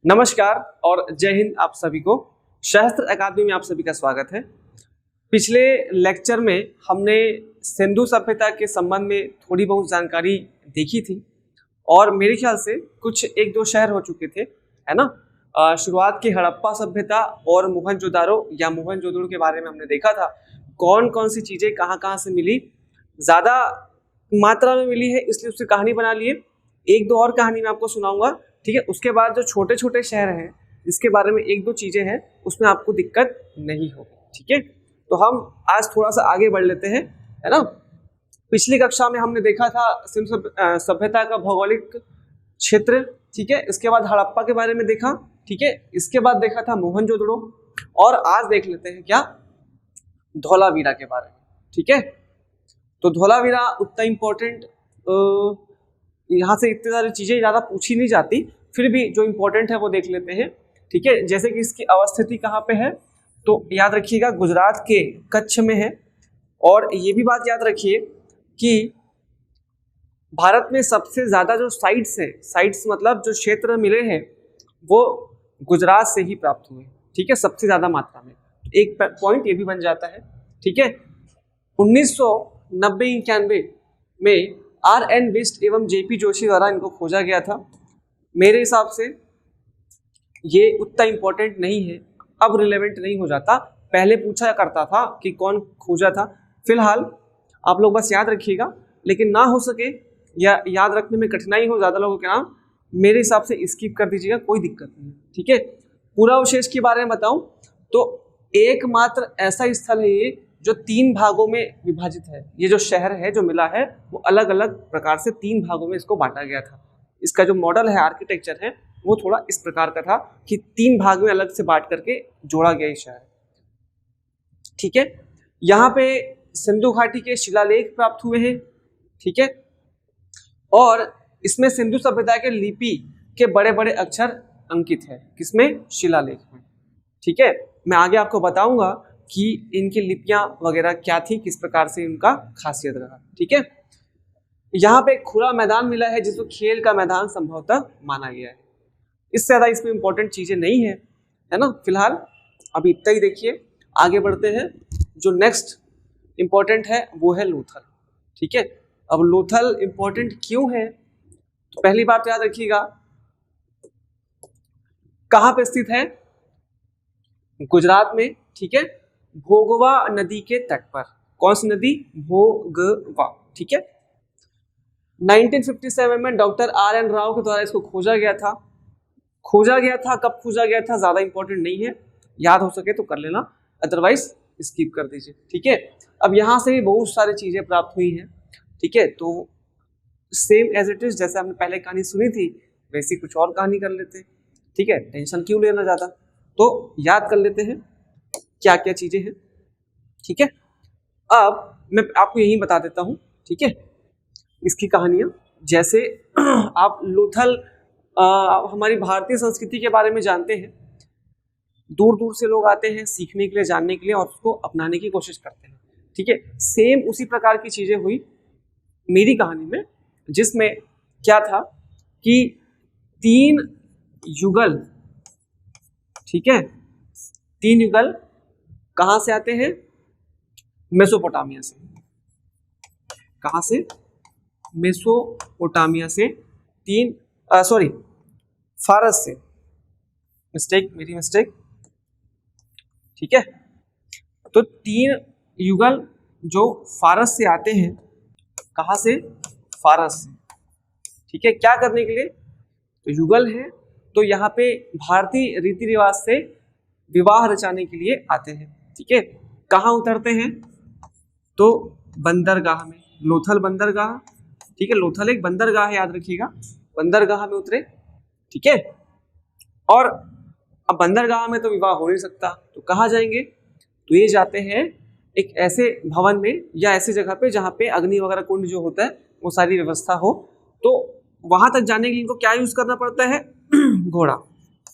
नमस्कार और जय हिंद। आप सभी को सहस्त्र अकादमी में आप सभी का स्वागत है। पिछले लेक्चर में हमने सिंधु सभ्यता के संबंध में थोड़ी बहुत जानकारी देखी थी और मेरे ख्याल से कुछ एक दो शहर हो चुके थे, है ना। शुरुआत की हड़प्पा सभ्यता और मोहनजोदारो या मोहनजोदड़ो के बारे में हमने देखा था। कौन कौन सी चीज़ें कहाँ कहाँ से मिली, ज़्यादा मात्रा में मिली है इसलिए उससे कहानी बना लिए। एक दो और कहानी मैं आपको सुनाऊंगा, ठीक है। उसके बाद जो छोटे छोटे शहर हैं जिसके बारे में एक दो चीज़ें हैं उसमें आपको दिक्कत नहीं होगी, ठीक है। तो हम आज थोड़ा सा आगे बढ़ लेते हैं, है ना। पिछली कक्षा में हमने देखा था सिंधु सभ्यता का भौगोलिक क्षेत्र, ठीक है। इसके बाद हड़प्पा के बारे में देखा, ठीक है। इसके बाद देखा था मोहनजोदड़ो और आज देख लेते हैं क्या, धौलावीरा के बारे में, ठीक है। तो धौलावीरा उतना इम्पोर्टेंट, यहाँ से इतनी सारी चीज़ें ज़्यादा पूछी नहीं जाती, फिर भी जो इम्पोर्टेंट है वो देख लेते हैं, ठीक है। जैसे कि इसकी अवस्थिति कहाँ पे है, तो याद रखिएगा गुजरात के कच्छ में है। और ये भी बात याद रखिए कि भारत में सबसे ज़्यादा जो साइट्स हैं, साइट्स मतलब जो क्षेत्र मिले हैं वो गुजरात से ही प्राप्त हुए, ठीक है, सबसे ज़्यादा मात्रा में। एक पॉइंट ये भी बन जाता है, ठीक है। 1990-91 में R.N. बिष्ट एवं J.P. जोशी द्वारा इनको खोजा गया था। मेरे हिसाब से ये उतना इम्पोर्टेंट नहीं है, अब रिलेवेंट नहीं हो जाता। पहले पूछा करता था कि कौन खोजा था। फिलहाल आप लोग बस याद रखिएगा, लेकिन ना हो सके या याद रखने में कठिनाई हो ज़्यादा लोगों के नाम, मेरे हिसाब से स्किप कर दीजिएगा, कोई दिक्कत नहीं है, ठीक है। पूरा अवशेष के बारे में बताऊं तो एकमात्र ऐसा स्थल है ये जो 3 भागों में विभाजित है। ये जो शहर है जो मिला है वो अलग अलग प्रकार से 3 भागों में इसको बांटा गया था। इसका जो मॉडल है, आर्किटेक्चर है, वो थोड़ा इस प्रकार का था कि 3 भाग में अलग से बांट करके जोड़ा गया ये शहर, ठीक है। यहाँ पे सिंधु घाटी के शिलालेख प्राप्त हुए हैं, ठीक है। और इसमें सिंधु सभ्यता के लिपि के बड़े बड़े अक्षर अंकित है, किसमें, शिलालेख में, ठीक है। मैं आगे आपको बताऊंगा कि इनकी लिपियां वगैरह क्या थी, किस प्रकार से इनका खासियत रहा, ठीक है। यहाँ पे एक खुला मैदान मिला है जिसको खेल का मैदान संभवतः माना गया है। इससे ज़्यादा इसमें इंपॉर्टेंट चीज़ें नहीं है, है ना। फिलहाल अभी इतना ही देखिए, आगे बढ़ते हैं। जो नेक्स्ट इंपॉर्टेंट है वो है लोथल, ठीक है। अब लोथल इंपॉर्टेंट क्यों है, तो पहली बात याद रखिएगा, कहाँ पे स्थित है, गुजरात में, ठीक है। भोगवा नदी के तट पर। कौन सी नदी, भोगवा, ठीक है। 1957 में डॉक्टर R.N. राव के द्वारा इसको खोजा गया था। कब खोजा गया था ज़्यादा इंपॉर्टेंट नहीं है, याद हो सके तो कर लेना, अदरवाइज स्किप कर दीजिए, ठीक है। अब यहाँ से भी बहुत सारी चीज़ें प्राप्त हुई हैं, ठीक है। तो सेम एज इट इज, जैसे हमने पहले कहानी सुनी थी वैसी कुछ और कहानी कर लेते हैं, ठीक है। टेंशन क्यों लेना ज़्यादा, तो याद कर लेते हैं क्या क्या चीज़ें हैं, ठीक है। अब मैं आपको यही बता देता हूँ, ठीक है, इसकी कहानियाँ। जैसे आप लोथल, हमारी भारतीय संस्कृति के बारे में जानते हैं, दूर दूर से लोग आते हैं सीखने के लिए, जानने के लिए, और उसको अपनाने की कोशिश करते हैं, ठीक है। सेम उसी प्रकार की चीज़ें हुई मेरी कहानी में, जिसमें क्या था कि 3 युगल, ठीक है, 3 युगल कहाँ से आते हैं, मेसोपोटामिया से। कहाँ से, मेसोपोटामिया से। फारस से, मेरी मिस्टेक, ठीक है। तो 3 युगल जो फारस से आते हैं, कहाँ से, फारस से, ठीक है। क्या करने के लिए, तो युगल है तो यहाँ पे भारतीय रीति रिवाज से विवाह रचाने के लिए आते हैं, ठीक है। कहाँ उतरते हैं, तो बंदरगाह में, लोथल बंदरगाह, ठीक है। लोथल एक बंदरगाह है, याद रखिएगा, बंदरगाह में उतरे, ठीक है। और अब बंदरगाह में तो विवाह हो नहीं सकता, तो कहाँ जाएंगे, तो ये जाते हैं एक ऐसे भवन में या ऐसी जगह पे जहाँ पे अग्नि वगैरह कुंड जो होता है वो सारी व्यवस्था हो। तो वहाँ तक जाने के लिए इनको क्या यूज़ करना पड़ता है, घोड़ा।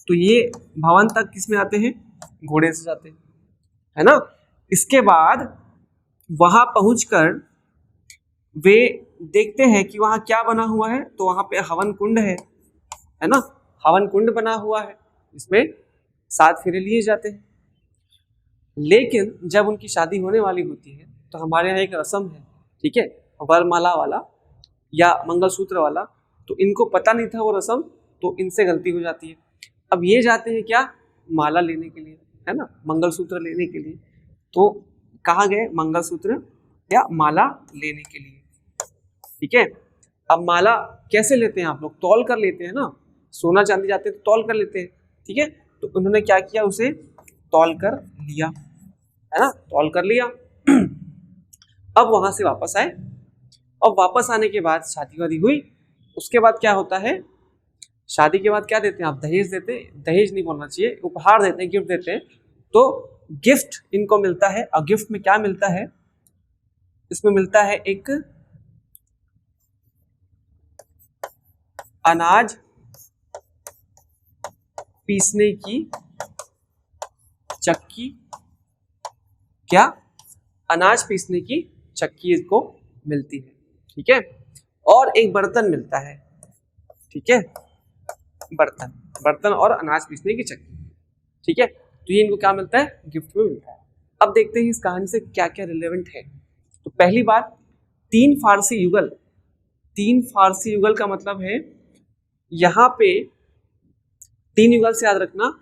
तो ये भवन तक किस में आते हैं, घोड़े से जाते हैं, है ना। इसके बाद वहाँ पहुंचकर वे देखते हैं कि वहाँ क्या बना हुआ है, तो वहाँ पे हवन कुंड है ना। हवन कुंड बना हुआ है, इसमें 7 फेरे लिए जाते हैं। लेकिन जब उनकी शादी होने वाली होती है तो हमारे यहाँ एक रस्म है, ठीक है, वरमाला वाला या मंगलसूत्र वाला, तो इनको पता नहीं था वो रस्म, तो इनसे गलती हो जाती है। अब ये जाते हैं क्या, माला लेने के लिए, है ना, मंगलसूत्र लेने के लिए। तो कहाँ गए, मंगलसूत्र या माला लेने के लिए, ठीक है। अब माला कैसे लेते हैं आप लोग, तौल कर लेते हैं ना, सोना चांदी जाते हैं तो तौल कर लेते हैं, ठीक है। तो उन्होंने क्या किया, उसे तौल कर लिया, है ना, तौल कर लिया। अब वहां से वापस आए, अब वापस आने के बाद शादी वादी हुई। उसके बाद क्या होता है, शादी के बाद क्या देते हैं आप, दहेज देते हैं, दहेज नहीं बोलना चाहिए, उपहार देते हैं, गिफ्ट देते हैं। तो गिफ्ट इनको मिलता है, और गिफ्ट में क्या मिलता है, इसमें मिलता है एक अनाज पीसने की चक्की, क्या, अनाज पीसने की चक्की इसको मिलती है, ठीक है। और एक बर्तन मिलता है, ठीक है, बर्तन, बर्तन और अनाज पीसने की चक्की, ठीक है। तो ये इनको क्या मिलता है, गिफ्ट में मिलता है। अब देखते हैं इस कहानी से क्या क्या रिलेवेंट है। तो पहली बात, 3 फारसी युगल, 3 फारसी युगल का मतलब है यहाँ पे 3 युगल से याद रखना,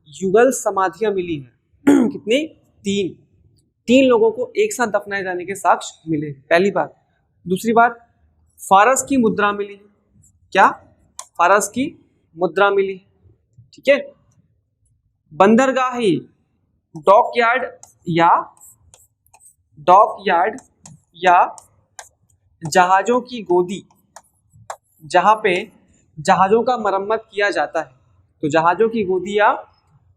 युगल समाधियां मिली हैं। कितनी, 3 लोगों को एक साथ दफनाए जाने के साक्ष्य मिले, पहली बात। दूसरी बात, फारस की मुद्रा मिली, क्या, फारस की मुद्रा मिली, ठीक है। बंदरगाही, डॉकयार्ड या जहाजों की गोदी, जहां पे जहाजों का मरम्मत किया जाता है, तो जहाजों की गोदी या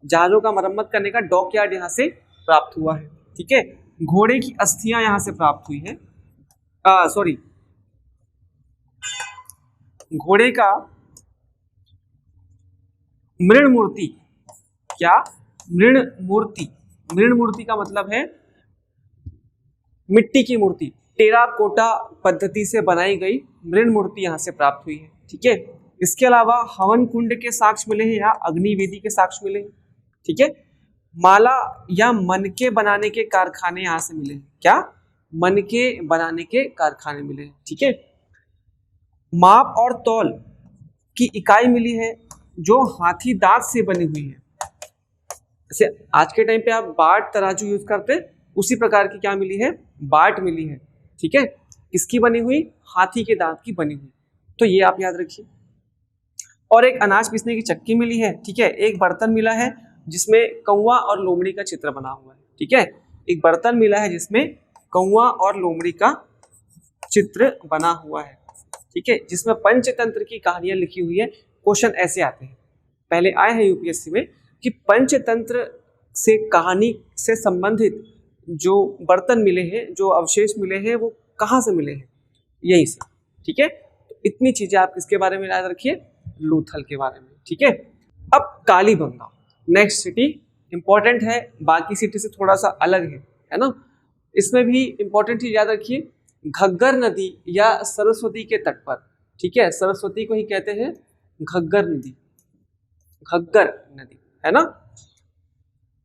जहाजों का मरम्मत करने का डॉकयार्ड यहाँ से प्राप्त हुआ है, ठीक है। घोड़े की अस्थियां यहाँ से प्राप्त हुई है, सॉरी, घोड़े का मृण मूर्ति, क्या, मृण मूर्ति, मृण मूर्ति का मतलब है मिट्टी की मूर्ति, टेराकोटा पद्धति से बनाई गई मृण मूर्ति यहाँ से प्राप्त हुई है, ठीक है। इसके अलावा हवन कुंड के साक्ष्य मिले हैं या अग्निवेदी के साक्ष्य मिले हैं, ठीक है। माला या मनके बनाने के कारखाने यहाँ से मिले हैं, क्या, मनके बनाने के कारखाने मिले हैं, ठीक है। माप और तौल की इकाई मिली है जो हाथी दांत से बनी हुई है, जैसे आज के टाइम पे आप बाट तराजू यूज करते, उसी प्रकार की क्या मिली है, बाट मिली है, ठीक है। किसकी बनी हुई, हाथी के दांत की बनी हुई, तो ये आप याद रखिए। और एक अनाज पीसने की चक्की मिली है, ठीक है। एक बर्तन मिला है जिसमें कौवा और लोमड़ी का चित्र बना हुआ है, ठीक है। एक बर्तन मिला है जिसमें कौवा और लोमड़ी का चित्र बना हुआ है, ठीक है, जिसमें पंचतंत्र की कहानियां लिखी हुई है। क्वेश्चन ऐसे आते हैं, पहले आए हैं यूपीएससी में, कि पंचतंत्र से कहानी से संबंधित जो बर्तन मिले हैं, जो अवशेष मिले हैं, वो कहाँ से मिले हैं, यही से, ठीक है। तो इतनी चीजें आप किसके बारे में याद रखिए, लूथल के बारे में, ठीक है। अब कालीबंगा नेक्स्ट सिटी इंपॉर्टेंट है, बाकी सिटी से थोड़ा सा अलग है ना। इसमें भी इंपॉर्टेंट चीज याद रखिए, घग्गर नदी या सरस्वती के तट पर, ठीक है, सरस्वती को ही कहते हैं घग्गर नदी, घग्गर नदी, है ना।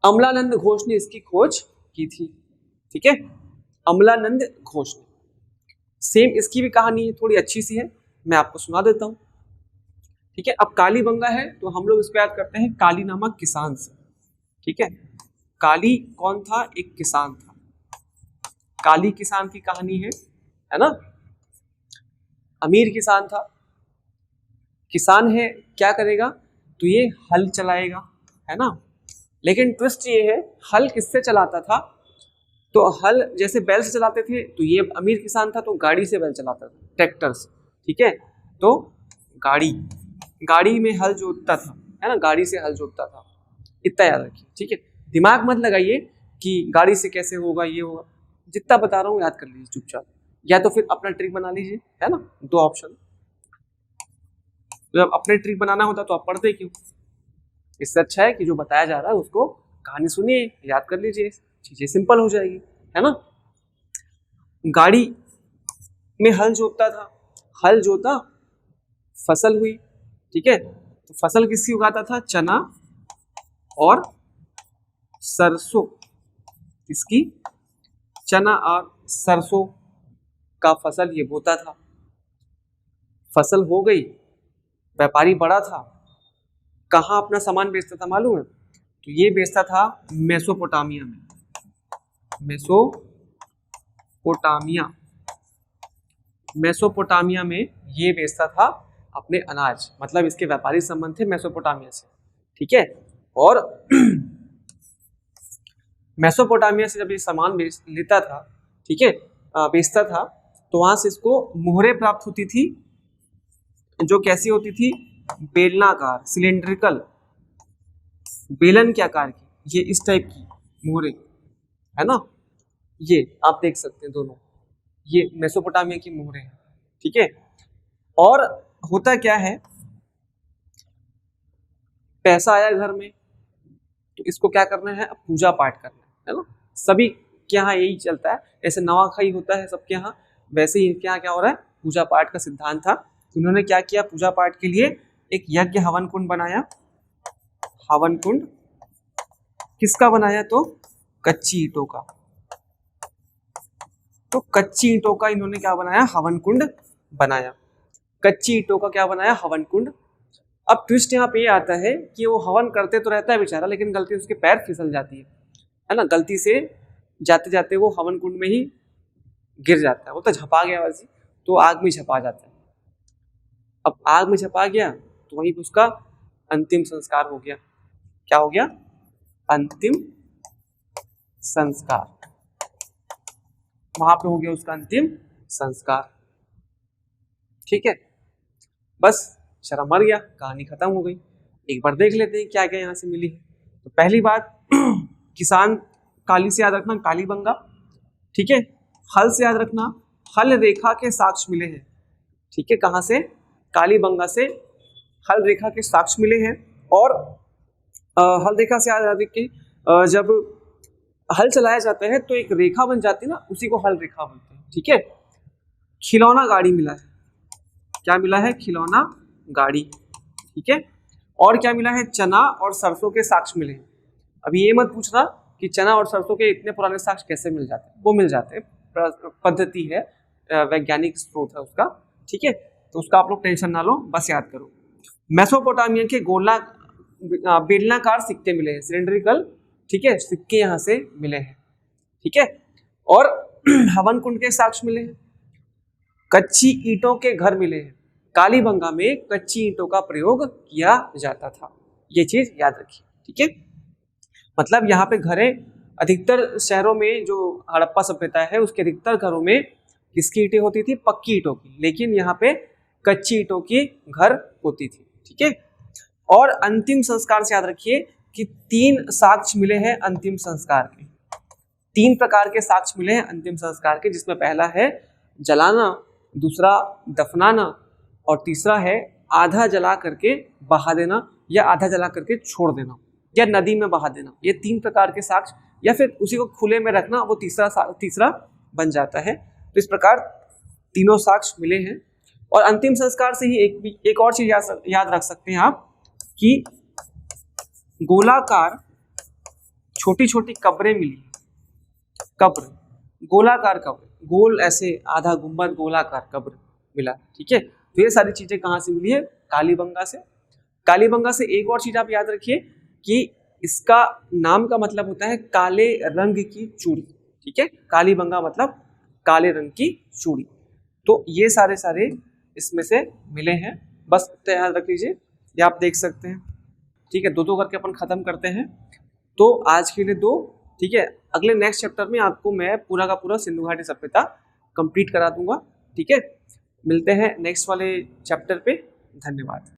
अमलानंद घोष ने इसकी खोज की थी, ठीक है, अमलानंद घोष ने। सेम इसकी भी कहानी है, थोड़ी अच्छी सी है, मैं आपको सुना देता हूं, ठीक है। अब कालीबंगा है तो हम लोग इसको याद करते हैं काली नामक किसान से, ठीक है। काली कौन था, एक किसान था, काली किसान की कहानी है ना। अमीर किसान था, किसान है, क्या करेगा, तो ये हल चलाएगा, है ना। लेकिन ट्विस्ट ये है, हल किससे चलाता था, तो हल जैसे बैल से चलाते थे, तो ये अमीर किसान था तो गाड़ी से बैल चलाता था, ट्रैक्टर से, ठीक है। तो गाड़ी में हल जोतता था, है ना, गाड़ी से हल जोतता था, इतना याद रखिए, ठीक है। दिमाग मत लगाइए कि गाड़ी से कैसे होगा, ये होगा, जितना बता रहा हूँ याद कर लीजिए चुपचाप, या तो फिर अपना ट्रिक बना लीजिए, है ना, 2 ऑप्शन। जब अपने ट्रिक बनाना होता तो आप पढ़ते क्यों, इससे अच्छा है कि जो बताया जा रहा है उसको कहानी सुनिए, याद कर लीजिए, चीजें सिंपल हो जाएगी, है ना। गाड़ी में हल जोतता था, हल जोता, फसल हुई, ठीक है। तो फसल किसकी उगाता था? चना और सरसों। इसकी चना और सरसों का फसल ये बोता था। फसल हो गई, व्यापारी बड़ा था, कहाँ अपना सामान बेचता था मालूम है? तो ये बेचता था मेसोपोटामिया में। मेसोपोटामिया में ये बेचता था अपने अनाज, मतलब इसके व्यापारी संबंध थे मेसोपोटामिया से, ठीक है। और मेसोपोटामिया से जब ये सामान लेता था, ठीक है, बेचता था, तो वहां से इसको मोहरें प्राप्त होती थी, जो कैसी होती थी? बेलनाकार, सिलेंड्रिकल, बेलन के आकार की, ये इस टाइप की मोहरें, है ना। ये आप देख सकते हैं दोनों, ये मेसोपोटामिया की मोहरें हैं, ठीक है। और होता क्या है, पैसा आया घर में तो इसको क्या करना है? पूजा पाठ करना है ना। सभी के यहाँ यही चलता है, ऐसे नवाखाई होता है सबके यहाँ, वैसे ही इनके यहाँ क्या हो रहा है? पूजा पाठ का सिद्धांत था। उन्होंने क्या किया? पूजा पाठ के लिए एक यज्ञ हवन कुंड बनाया। हवन कुंड किसका बनाया? तो कच्ची ईंटों का। तो कच्ची ईंटों का इन्होंने क्या बनाया? हवन कुंड बनाया। कच्ची ईंटों का क्या बनाया? हवन कुंड। अब ट्विस्ट यहाँ पे ये आता है कि वो हवन करते तो रहता है बेचारा, लेकिन गलती से उसके पैर फिसल जाती है ना। गलती से जाते जाते वो हवन कुंड में ही गिर जाता है। वो तो झपा गया वैसे, तो आग में झपा जाता है। अब आग में झपा गया तो वहीं पे उसका अंतिम संस्कार हो गया। क्या हो गया? अंतिम संस्कार। वहां पे हो गया उसका अंतिम संस्कार, ठीक है। बस बेचारा मर गया, कहानी खत्म हो गई। एक बार देख लेते हैं क्या क्या यहाँ से मिली है। तो पहली बात, किसान काली से याद रखना, कालीबंगा, ठीक है। हल से याद रखना, हल रेखा के साक्ष्य मिले हैं, ठीक है। कहाँ से? कालीबंगा से हल रेखा के साक्ष्य मिले हैं। और हल रेखा से याद रखिए, जब हल चलाया जाता है तो एक रेखा बन जाती है ना, उसी को हल रेखा बोलते हैं, ठीक है। खिलौना गाड़ी मिला है। क्या मिला है? खिलौना गाड़ी, ठीक है। और क्या मिला है? चना और सरसों के साक्ष्य मिले हैं। अभी ये मत पूछना कि चना और सरसों के इतने पुराने साक्ष्य कैसे मिल जाते हैं, वो मिल जाते हैं, पद्धति है, वैज्ञानिक स्रोत है उसका, ठीक है। तो उसका आप लोग टेंशन ना लो, बस याद करो। मेसोपोटामिया के बेलनाकार सिक्के मिले हैं, सिलेंड्रिकल, ठीक है, सिक्के यहाँ से मिले हैं, ठीक है। और हवन कुंड के साक्ष्य मिले हैं। कच्ची ईंटों के घर मिले हैं। कालीबंगा में कच्ची ईंटों का प्रयोग किया जाता था, ये चीज याद रखिए, ठीक है। मतलब यहाँ पे घरें, अधिकतर शहरों में जो हड़प्पा सभ्यता है उसके अधिकतर घरों में किसकी ईंटें होती थी? पक्की ईंटों की, लेकिन यहाँ पे कच्ची ईंटों की घर होती थी, ठीक है। और अंतिम संस्कार से याद रखिए कि 3 साक्ष्य मिले हैं अंतिम संस्कार के। 3 प्रकार के साक्ष्य मिले हैं अंतिम संस्कार के, जिसमें पहला है जलाना, दूसरा दफनाना, और तीसरा है आधा जला करके बहा देना, या आधा जला करके छोड़ देना, या नदी में बहा देना। ये 3 प्रकार के साक्ष्य, या फिर उसी को खुले में रखना, वो तीसरा बन जाता है। तो इस प्रकार तीनों साक्ष्य मिले हैं। और अंतिम संस्कार से ही एक और चीज याद रख सकते हैं आप कि गोलाकार छोटी छोटी कब्रें मिली। कब्र, गोलाकार कब्र, गोल ऐसे आधा गुंबद गोलाकार कब्र मिला, ठीक है। तो ये सारी चीजें कहाँ से मिली है? कालीबंगा से। कालीबंगा से एक और चीज आप याद रखिए कि इसका नाम का मतलब होता है काले रंग की चूड़ी, ठीक है। कालीबंगा मतलब काले रंग की चूड़ी। तो ये सारे इसमें से मिले हैं, बस याद रख लीजिए, ये आप देख सकते हैं, ठीक है। 2-2 करके अपन खत्म करते हैं। तो आज के लिए 2, ठीक है। अगले नेक्स्ट चैप्टर में आपको मैं पूरा का पूरा सिंधु घाटी सभ्यता कंप्लीट करा दूंगा, ठीक है। मिलते हैं नेक्स्ट वाले चैप्टर पे। धन्यवाद।